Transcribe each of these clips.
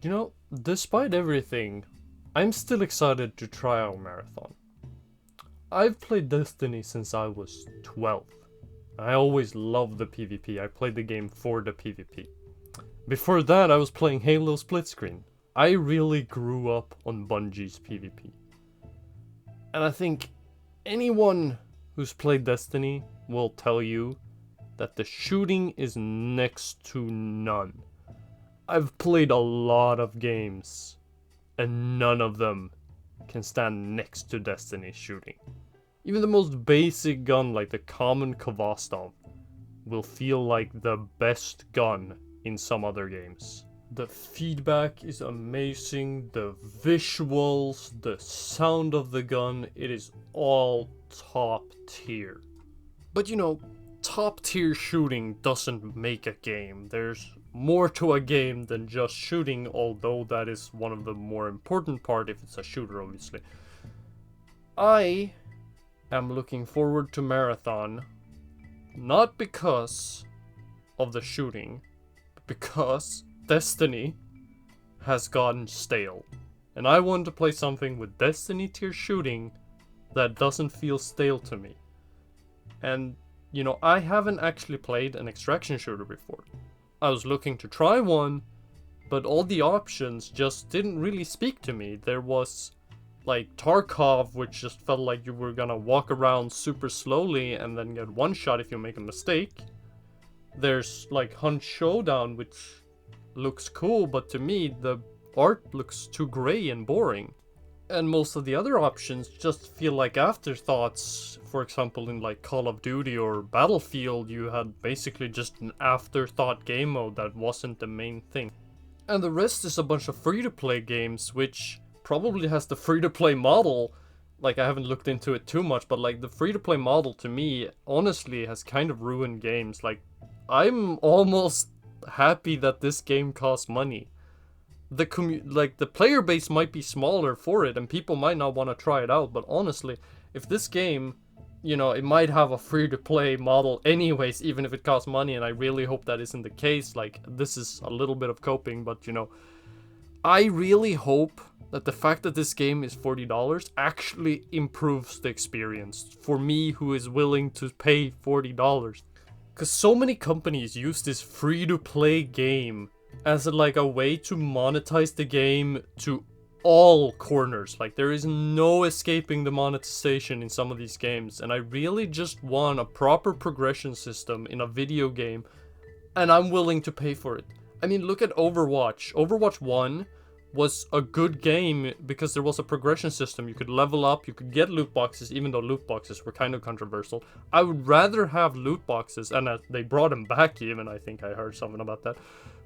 You know, despite everything, I'm still excited to try out Marathon. I've played Destiny since I was 12. I always loved the PvP. I played the game for the PvP. Before that, I was playing Halo Split Screen. I really grew up on Bungie's PvP. And I think anyone who's played Destiny will tell you that the shooting is next to none. I've played a lot of games, and none of them can stand next to Destiny's shooting. Even the most basic gun like the common Kvastov will feel like the best gun in some other games. The feedback is amazing, the visuals, the sound of the gun, it is all top tier. But you know, top tier shooting doesn't make a game. There's more to a game than just shooting, although that is one of the more important part if it's a shooter, obviously. I am looking forward to Marathon, not because of the shooting, but because Destiny has gotten stale. And I want to play something with Destiny tier shooting that doesn't feel stale to me. And, you know, I haven't actually played an extraction shooter before. I was looking to try one, but all the options just didn't really speak to me. There was like Tarkov, which just felt like you were gonna walk around super slowly and then get one shot if you make a mistake. There's like Hunt Showdown, which looks cool, but to me the art looks too gray and boring. And most of the other options just feel like afterthoughts. For example, in like Call of Duty or Battlefield, you had basically just an afterthought game mode that wasn't the main thing. And the rest is a bunch of free-to-play games, which probably has the free-to-play model. Like, I haven't looked into it too much, but like the free-to-play model to me, honestly, has kind of ruined games. Like, I'm almost happy that this game costs money. The the player base might be smaller for it and people might not want to try it out, but honestly, if this game, you know, it might have a free to play model anyways, even if it costs money, and I really hope that isn't the case. Like, this is a little bit of coping, but you know, I really hope that the fact that this game is $40 actually improves the experience for me who is willing to pay $40. Because so many companies use this free to play game as like a way to monetize the game to all corners. Like, there is no escaping the monetization in some of these games, and I really just want a proper progression system in a video game, and I'm willing to pay for it. I mean, look at Overwatch. Overwatch 1 was a good game because there was a progression system. You could level up, you could get loot boxes, even though loot boxes were kind of controversial. I would rather have loot boxes, and they brought them back even, I think I heard something about that.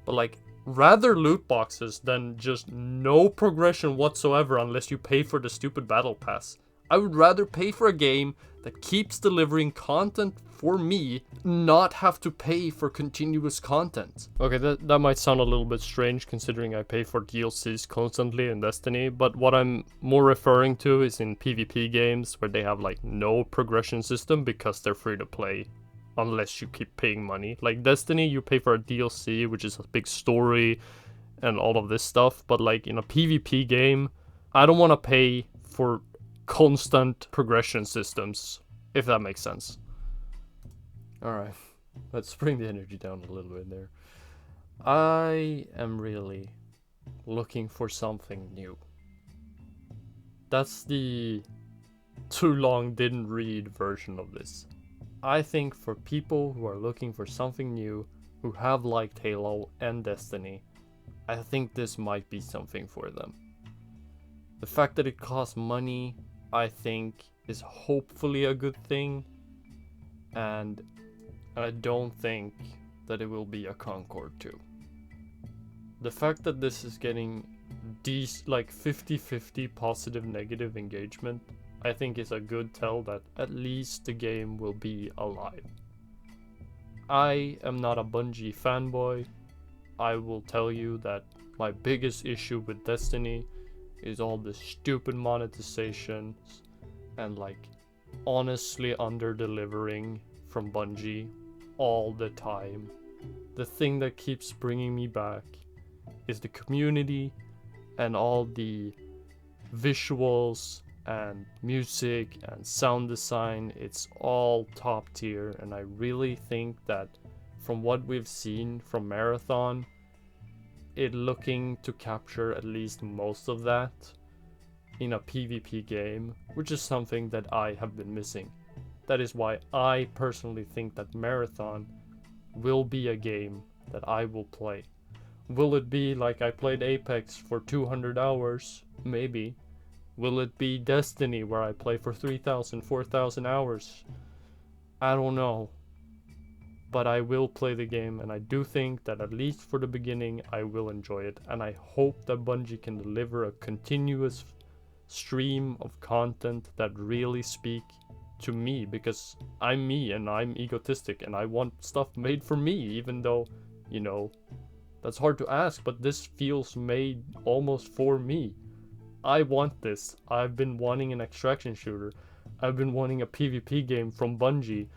But like, rather loot boxes than just no progression whatsoever unless you pay for the stupid battle pass. I would rather pay for a game that keeps delivering content for me, not have to pay for continuous content. Okay, that might sound a little bit strange considering I pay for DLCs constantly in Destiny, but what I'm more referring to is in PvP games where they have like no progression system because they're free to play. Unless you keep paying money. Like Destiny, you pay for a DLC, which is a big story and all of this stuff. But like in a PvP game, I don't want to pay for constant progression systems, if that makes sense. Alright, let's bring the energy down a little bit there. I am really looking for something new. That's the too long didn't read version of this. I think for people who are looking for something new, who have liked Halo and Destiny, I think this might be something for them. The fact that it costs money, I think, is hopefully a good thing, and I don't think that it will be a Concord 2. The fact that this is getting like 50-50 positive negative engagement, I think is a good tell that at least the game will be alive. I am not a Bungie fanboy. I will tell you that my biggest issue with Destiny is all the stupid monetizations and like honestly under-delivering from Bungie all the time. The thing that keeps bringing me back is the community and all the visuals and music and sound design. It's all top tier, and I really think that from what we've seen from Marathon, it looking to capture at least most of that in a PvP game, which is something that I have been missing. That is why I personally think that Marathon will be a game that I will play. Will it be like I played Apex for 200 hours? Maybe. Will it be Destiny where I play for 3,000, 4,000 hours? I don't know. But I will play the game, and I do think that at least for the beginning I will enjoy it, and I hope that Bungie can deliver a continuous stream of content that really speak to me, because I'm me and I'm egotistic and I want stuff made for me, even though, you know, that's hard to ask, but this feels made almost for me. I want this. I've been wanting an extraction shooter. I've been wanting a PvP game from Bungie.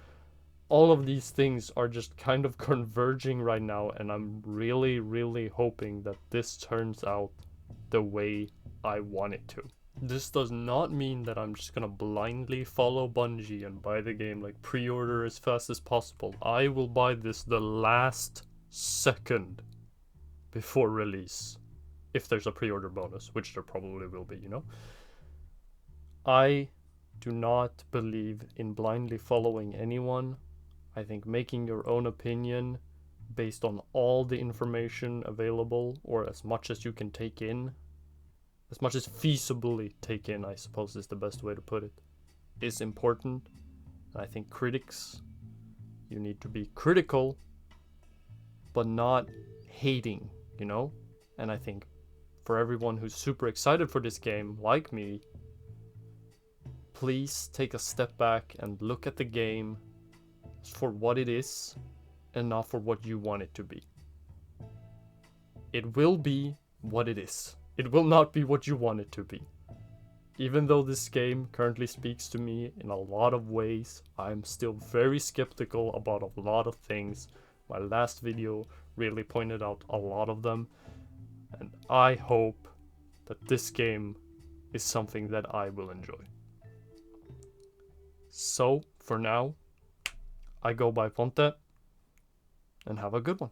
All of these things are just kind of converging right now, and I'm really, really hoping that this turns out the way I want it to. This does not mean that I'm just gonna blindly follow Bungie and buy the game, like pre-order as fast as possible. I will buy this the last second before release. If there's a pre-order bonus, which there probably will be, you know? I do not believe in blindly following anyone. I think making your own opinion based on all the information available, or as much as you can take in, as much as feasibly take in, I suppose is the best way to put it, is important. I think critics, you need to be critical, but not hating, you know? And I think for everyone who's super excited for this game, like me, please take a step back and look at the game for what it is and not for what you want it to be. It will be what it is. It will not be what you want it to be. Even though this game currently speaks to me in a lot of ways, I'm still very skeptical about a lot of things. My last video really pointed out a lot of them, and I hope that this game is something that I will enjoy. So, for now, I go by Ponte, and have a good one.